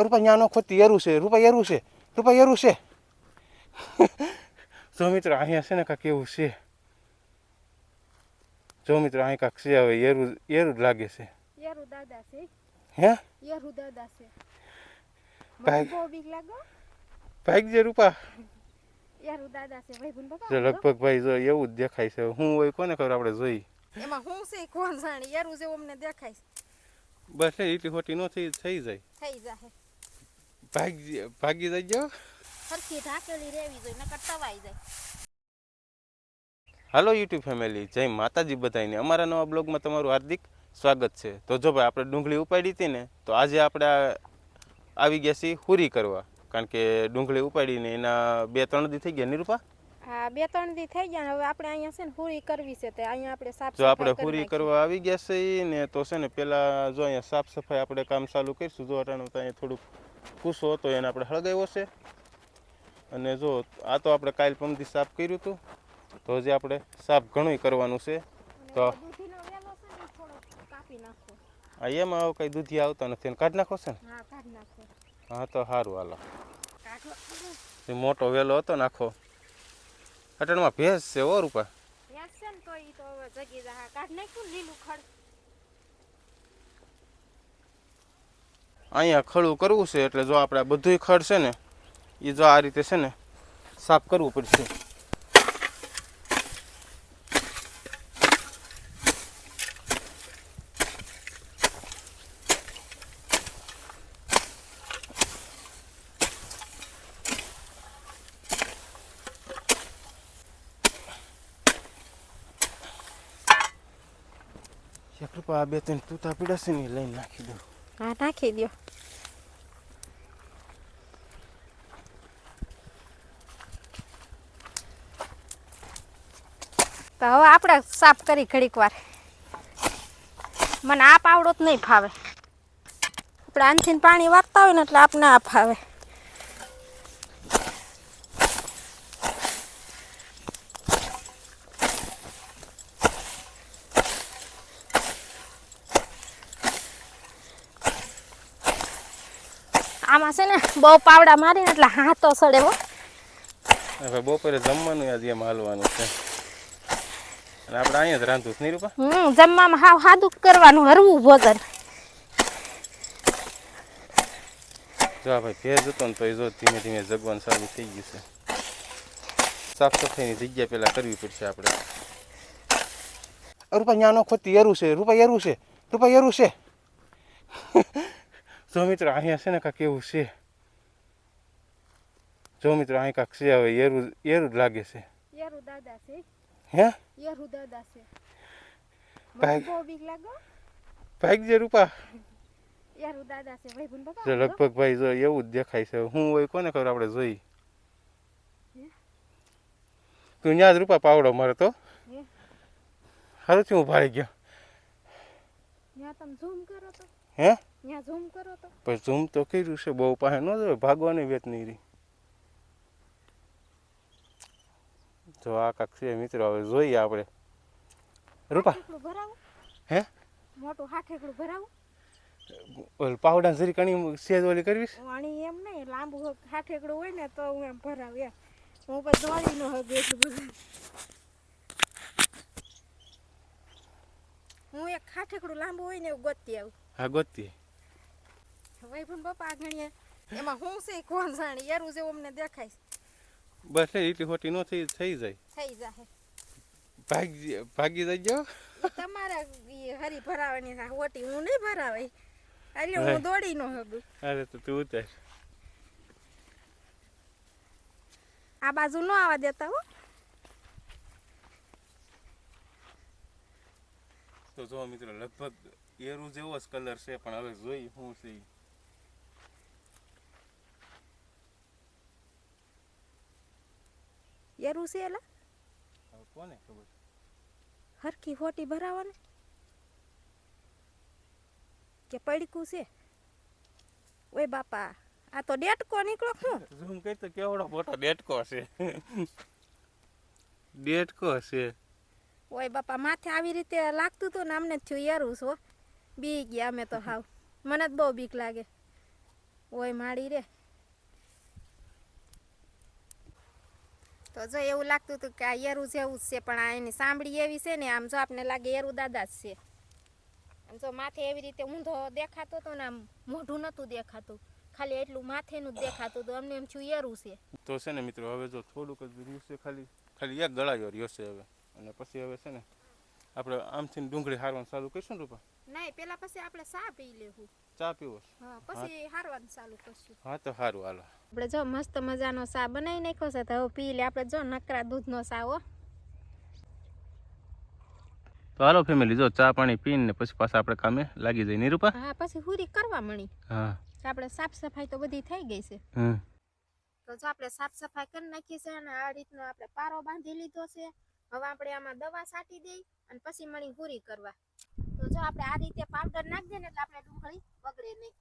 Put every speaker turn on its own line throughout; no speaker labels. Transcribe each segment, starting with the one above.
રૂપા ન્યાનો ખોતી એરું છે, રૂપા એરું છે, રૂપા એરું છે. જો મિત્રો અહીંયા છે ને કાંક એવું છે. જો મિત્રો અહીં કાંક છે, હવે એરું એરું જ લાગે છે.
યારું દાદા છે.
હે
યારું દાદા છે.
ભાઈ
બહુ બીક લાગો.
ભાઈ જે રૂપા
યારું દાદા છે ભાઈ બુન બાપા.
જો લગભગ ભાઈ જો એવું જ દેખાય છે. હું હોય કોને ખબર આપણે જોઈ.
એમાં હું છે કોણ જાણે યારું જેવું અમને દેખાય છે.
બસ એટલી ખોટી ન થઈ જાય.
થઈ જાય.
ભાગી જાય.
સરખી ઢાકેલી રહેવી જોઈએ નકર તવાઈ જાય.
હાલો યુટ્યુબ ફેમિલી, જય માતાજી બધાને. અમારા નવા બ્લોગમાં તમારું હાર્દિક સ્વાગત છે. તો જો ભાઈ આપણે ડુંગળી ઉપાડી હતી ને, તો આજે આપણે આવી ગયા છીએ હુરી કરવા. કારણ કે ડુંગળી ઉપાડીને એના 2-3 દી થઈ ગયા નિરૂપા.
હા 2-3 દી થઈ ગયા. હવે આપણે અહીંયા છે ને હુરી કરવી છે તે અહીંયા આપણે સાફ
જો આપણે હુરી કરવા આવી ગયા છે ને, તો છે ને પેલા જો અહીંયા સાફ સફાઈ આપણે કામ ચાલુ કરીશું. જો અટાણું તો અહીંયા થોડુંક કૂસો હતો એને આપણે હળગાવ્યો છે. અને જો આ તો આપણે કાલ પમદી સાફ કર્યું હતું, તો હજી આપણે સાફ ઘણું કરવાનું છે. તો આ એમાં હવે કંઈ દૂધી આવતા નથી, કાઢી નાખો છે ને. હા તો સારું હાલો. મોટો વેલો હતો નાખો. અટણમાં ભેંસ છે ઓ રૂપા. અહીંયા ખડું કરવું છે એટલે જો આપણે બધું ખડ છે ને એ જો આ રીતે છે ને સાફ કરવું પડશે. એક રૂપા આ 2-3 તૂતા પીડા છે ને લઈને નાખી દો.
હા નાખી દો. તો હવે આપણે સાફ કરી ઘડીક વાર. મને આ પાવડો જ નહીં ફાવે. આપણે આનથી પાણી વારતા હોય ને એટલે આપને આ ફાવે. આમાં છે ને બહુ પાવડા મારીને એટલે હાથો સડે હો.
હવે બપોરે જમવાનું આજે એમ હાલવાનું છે. અને આપણે અહીંયા જ રાંધું છે નિરૂપા.
જમવામાં હાવ સાદું કરવાનું, હરવું ભોજન.
જો ભાઈ ભેજ હતો ને તો એ જો ધીમે ધીમે જગવાનું ચાલુ થઈ ગયું છે. સાફ સફાઈની જગ્યા પહેલાં કરવી પડશે આપણે. રૂપા ન્યાનો ખોતી એરું છે, રૂપા એરું છે, રૂપા એરું છે. જો મિત્રો અહીંયા છે ને કાંક એવું છે. જો મિત્રો અહીં કાંક છે, હવે એરું એરું જ લાગે છે.
યારું દાદા છે.
હે
યારું દાદા છે.
ભાઈ
બહુ બીક લાગો.
ભાઈ જે રૂપા
યારું દાદા છે ભાઈ બુન બાપા.
જો લગભગ ભાઈ જો એવું જ દેખાય છે. હું હોય કોને ખબર આપણે જોઈ. તું ત્યાં જ રૂપા પાવડો મારે તો સારું થયું હું ભાઈ ગયો.
ત્યાં તમે ઝૂમ કરો તો.
હે
ત્યાં ઝૂમ કરો તો.
પછી ઝૂમ તો કર્યું છે, બહુ પાસે ન જોવે, ભાગવાની વેત નહીં રહી. જો આ કાંક છે મિત્રો, હવે જોઈએ આપણે. રૂપા હે
મોટું હાઠેકડું ભરાવું.
ઓલ પાવડા જરી કણી સેજ ઓલી કરવીશ.
વાણી એમ નહીં, લાંબુ હાઠેકડું હોય ને તો હું એમ ભરાવું એમ. હું પછી દોડી ન હગું એટલું બધું. હું એક હાઠેકડું લાંબુ હોય ને એવું ગોતતી આવું.
હા ગોતી.
ભાઈ પણ બાપા ગણીએ એમાં હું છે કોણ જાણે યારું જેવું અમને દેખાય છે.
બસ એટલી ખોટી ન થઈ જાય.
થઈ જાય.
ભાગી જાય.
તમારા હરી ભરાવાની ઓટી હું નહીં ભરાવાય. એટલે હું દોડી ન હગું.
અરે તો તું ઉતાર.
આ બાજુ ન આવવા દેતા હો.
તો જો મિત્રો લગભગ એરું જેવો જ કલર છે, પણ હવે જોઈ શું છે.
યારું છે એલા
કોને ખબર.
હરખી હોટી ભરાવાની કે પડીકું છે. ઓય બાપા આ તો ડેટકો નીકળો. શું
ઝૂમ કરી તો કેવડો મોટો ડેટકો છે. ડેટકો છે.
ઓય બાપા માથે આવી રીતે લાગતું હતું ને અમને થયું યારું છો. બી ગયા અમે તો હાવ. મને જ બહુ બીક લાગે. ઓય માડી રે. તો જો એવું લાગતું હતું કે આ એરું જેવું જ છે, પણ આ એની સાંભળી એવી છે ને, આમ જો આપને લાગે એરું દાદા જ છે. આમ જો માથે એવી રીતે ઊંધો દેખાતો હતો ને, આમ મોઢું નહોતું દેખાતું, ખાલી એટલું માથેનું જ દેખાતું હતું. અમને એમ થયું એરું છે.
તો છે ને મિત્રો, હવે જો થોડુંક જ રહ્યું છે, ખાલી એક ગળાયો રહ્યો છે હવે. અને પછી હવે છે ને આપણે આમથી ડુંગળી હારવાનું ચાલુ કરીશું ને રૂપા?
નહીં, પેલા પછી આપણે ચા પી લેવું.
ચા પીવો છે?
હા, પછી હારવાનું ચાલુ કરશું.
હા તો સારું, હાલો.
આપણે જો મસ્ત મજાનો ચા બનાવી નાખ્યો છે, તો હવે પી લે. આપણે જો નકરા દૂધનો ચા હો.
તો હાલો ફેમિલી, જો ચા પાણી પીને ને પછી પાછા આપણે કામે લાગી જઈએ, નહીં રૂપા?
હા, પછી હુરી કરવા મળી.
હા,
આપણે સાફ સફાઈ તો બધી થઈ ગઈ છે. તો જો આપણે સાફ સફાઈ કરી નાખી છે અને આ રીતનો આપણે પારો બાંધી લીધો છે. હવે આપણે આમાં દવા છાંટી દઈ અને પછી મળી હુરી કરવા. તો જો આપણે આ રીતે પાવડર નાખી દઈએ ને એટલે આપણે ડુંગળી બગડે નહીં.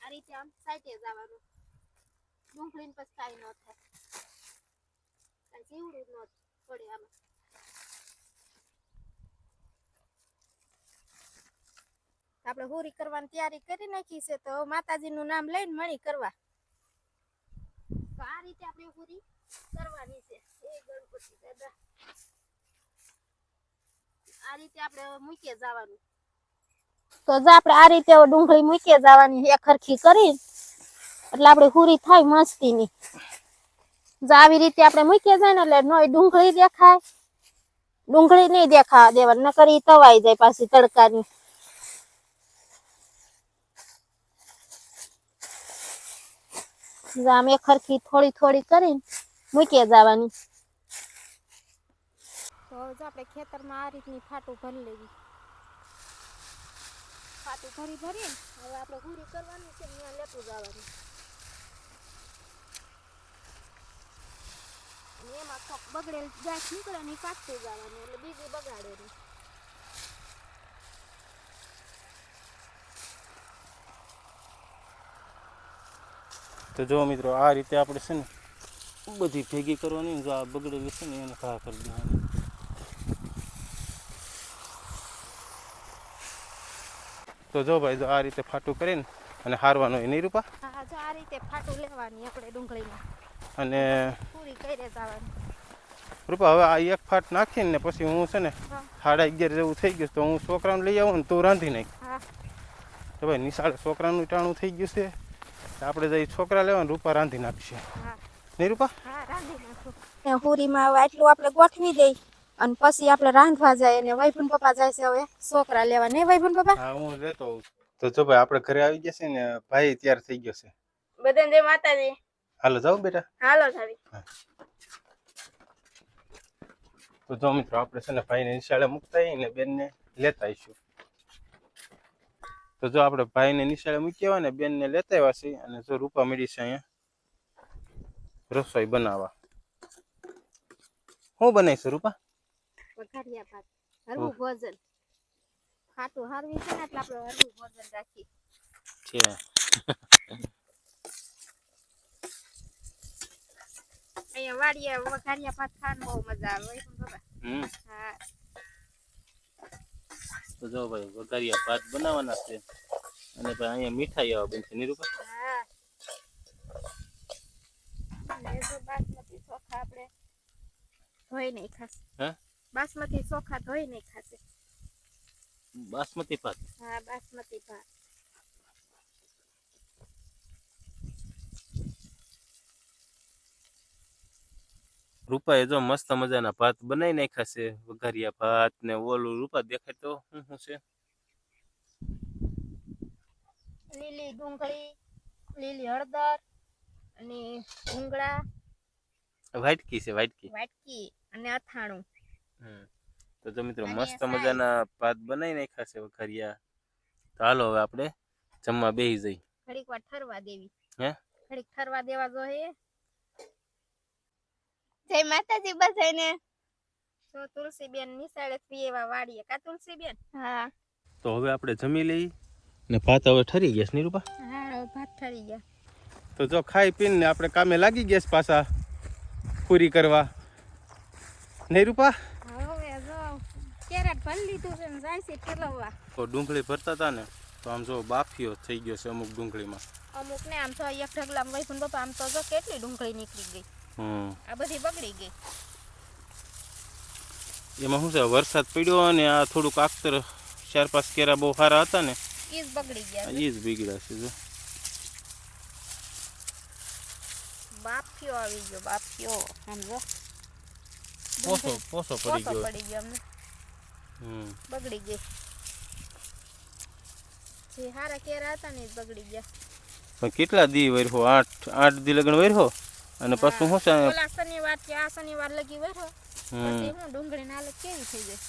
આ રીતે આમ સાઈડે જવાનું, ડુંગળીને પછી કાંઈ ન થાય, કાંઈ જીવડું ન પડે આમાં. આપણે હુરી કરવાની તૈયારી કરી નાખી છે, તો માતાજીનું નામ લઈને મણી કરવા. તો આ રીતે આપણે હુરી કરવાની છે. એ ગણપતિ દાદા, આ રીતે આપણે મૂકીએ જવાનું. તો જો આપણે આ રીતે ડુંગળી મૂકીએ જવાની એક હરખી કરી, એટલે આપણે હુરી થાય મસ્તીની. જો આવી રીતે આપણે મૂકીએ જાય ને એટલે નોય ડુંગળી દેખાય, ડુંગળી નહીં દેખાવા દેવાની, નકર ઈ તવાઈ જાય પાછી તડકાની. આમ એક હરખી થોડી થોડી કરીને મૂકીએ જવાની. તો હવે જો આપણે ખેતરમાં આ રીતની ફાટું ભરી લેવી. ફાટું ભરીને હવે આપણે હુરી કરવાની છે, ત્યાં લેતું જવાનું. અને એમાં કોક બગડેલ ગાંઠ નીકળે ને કાઢતું જવાનું, એટલે બીજું બગાડે નહીં.
તો જો મિત્રો, આ રીતે આપણે છે ને બધી ભેગી કરવાની. જો આ બગડેલી છે ને એને ઘા કરી દેવાની. તો જો ભાઈ, જો આ રીતે ફાટું કરીને અને હારવાનું એ નહીં રૂપા?
હા, જો આ રીતે ફાટું લેવાની આપણે ડુંગળીમાં
અને
પૂરી કરી જવાની.
રૂપા, હવે આ એક ફાટ નાખીને ને પછી હું છે ને 11:30 જેવું થઈ ગયું, તો હું છોકરાને લઈ આવું ને તું રાંધી નાખ.
હા,
તો ભાઈ નિશાળે છોકરાનું ટાણું થઈ ગયું છે, આપણે જઈ છોકરા લેવાનું, રૂપા રાંધી નાખશે.
હા,
નહીં રૂપા?
હા, રાંધી નાખો. પૂરીમાં હવે આટલું આપણે ગોઠવી દઈ અને પછી આપણે રાંધવા જાય. અને વૈભન પપ્પા જાય છે હવે છોકરા લેવા, નહીં વૈભન પપ્પા?
હા, હું લેતો આવું. તો જો ભાઈ, આપણે ઘરે આવી ગયા છે ને, ભાઈ તૈયાર થઈ ગયો છે.
બધાને જય માતાજી.
હાલો જાઓ બેટા.
હાલો જાવી.
તો જો મિત્રો, આપણે છે ને ભાઈને નિશાળે મૂકતા આવીએ ને બેનને લેતા આવીશું. તો જો આપણે ભાઈને નિશાળે મૂકી આવ્યા ને બેનને લેતા આવ્યા છીએ. અને જો રૂપા મળી છે અહીંયા રસોઈ બનાવવા. શું બનાવીશું રૂપા?
વઘારિયા ભાત, હરવું ભોજન. ખાટું હારવી છે ને એટલે આપણે હરવું ભોજન રાખી
છે.
અહીંયા વાડીએ વઘારિયા ભાત ખાવાની બહુ મજા આવે. હા,
તો જો ભાઈ, વઘારિયા ભાત બનાવવાના છે. અને ભાઈ અહીંયા મીઠાઈ આવવા બનશે, નહીં રૂપા?
હા. અને જો બાસમતી ચોખા આપણે ધોઈ નહીં ખાશે.
હે?
બાસમતી ચોખા ધોઈ નહીં ખાશે.
બાસમતી ભાત?
હા, બાસમતી ભાત.
રૂપાએ જો મસ્ત મજાના ભાત બનાવી નાખ્યા છે, વઘારિયા ભાત ને ઓલું. રૂપા દેખાય તો શું છે?
લીલી ડુંગળી, લીલી હળદર અને ભૂંગળા,
વાટકી છે,
વાટકી અને અથાણું.
તો જો મિત્રો, મસ્ત મજાના ભાત બનાવી નાખ્યા છે વઘારિયા. તો હાલો હવે આપણે જમવા બેસી જઈ.
ઘડીક વાર ઠરવા દેવી.
હે?
ઘડીક ઠરવા દેવા જોઈએ. જય માતાજી બધાને. તો તુલસીબેન નિશાળે પીએવા વાડીએ કા તુલસીબેન? હા.
તો હવે આપણે જમી લઈ ને ભાત હવે ઠરી ગયા છે, નહીં રૂપા?
હા, ભાત ઠરી ગયા.
તો જો ખાઈ પીને આપણે કામે લાગી ગયા છે પાછા પૂરી કરવા, નહીં રૂપા?
હવે જો કેરેટ ભરી લીધું છે ને જાય છે ઠલવવા.
તો ડુંગળી ભરતા હતા ને તો આમ જો બાફિયો થઈ ગયો છે અમુક ડુંગળીમાં.
અમુક ને આમ તો એક ઢગલામાં વૈભવ બાપા આમ તો જો કેટલી ડુંગળી નીકળી ગઈ. આ બધી બગડી ગઈ.
એમાં શું છે વરસાદ પડ્યો અને આ થોડુંક આખતર 4-5 કેરા બહુ સારા હતા ને
ઈ જ બગડી ગયા.
એ જ બગડ્યા છે જો.
બાફિયો આવી ગયો બાફિયો આમ જો
પોસો પડી
પોસો
ગયો.
પડી ગયો અમને બગડી ગઈ. જે હારા કેરા હતા ને ઈ જ બગડી ગયા.
પણ કેટલા દી વર્હો 8 દી લગન વર્હો અને પાછું શું છે
ઓલા શનિવાર કે આ શનિવાર લગી વર્હો પછી હું ડુંગળી ના હાલત કેવી થઈ જાય.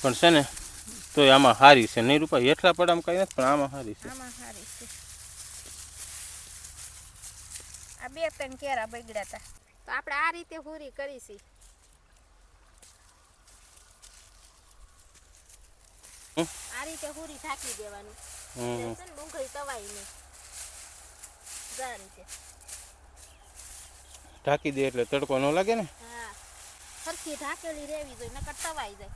પણ છે ને તોય આમાં હારી છે નહીં રૂપા હેઠલા પડામાં કઈ નથી પણ આમાં હારી છે.
આમાં હારી છે. આ 2-3 કેરા બગડ્યા હતા તો આપણે આ રીતે પૂરી કરીશી. આ રીતે પૂરી ઢાંકી દેવાની. એટલે ડુંગળી તવાઈ નહીં. આ રીતે
ઢાંકી દે એટલે તડકો ન લાગે ને.
હા સરખી ઢાંકેલી રહેવી જોઈએ નકર તવાઈ જાય.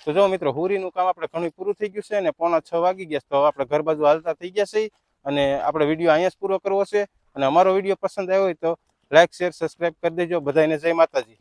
તો જો મિત્રો હુરીનું કામ આપણે ઘણું પૂરું થઈ ગયું છે અને 5:45 વાગી ગયા તો આપણે ઘર બાજુ હાલતા થઈ ગયા છે અને આપણે વિડીયો અહીંયા જ પૂરો કરવો છે. અને અમારો વિડીયો પસંદ આવ્યો હોય તો લાઈક શેર સબસ્ક્રાઈબ કરી દેજો. બધાને જય માતાજી.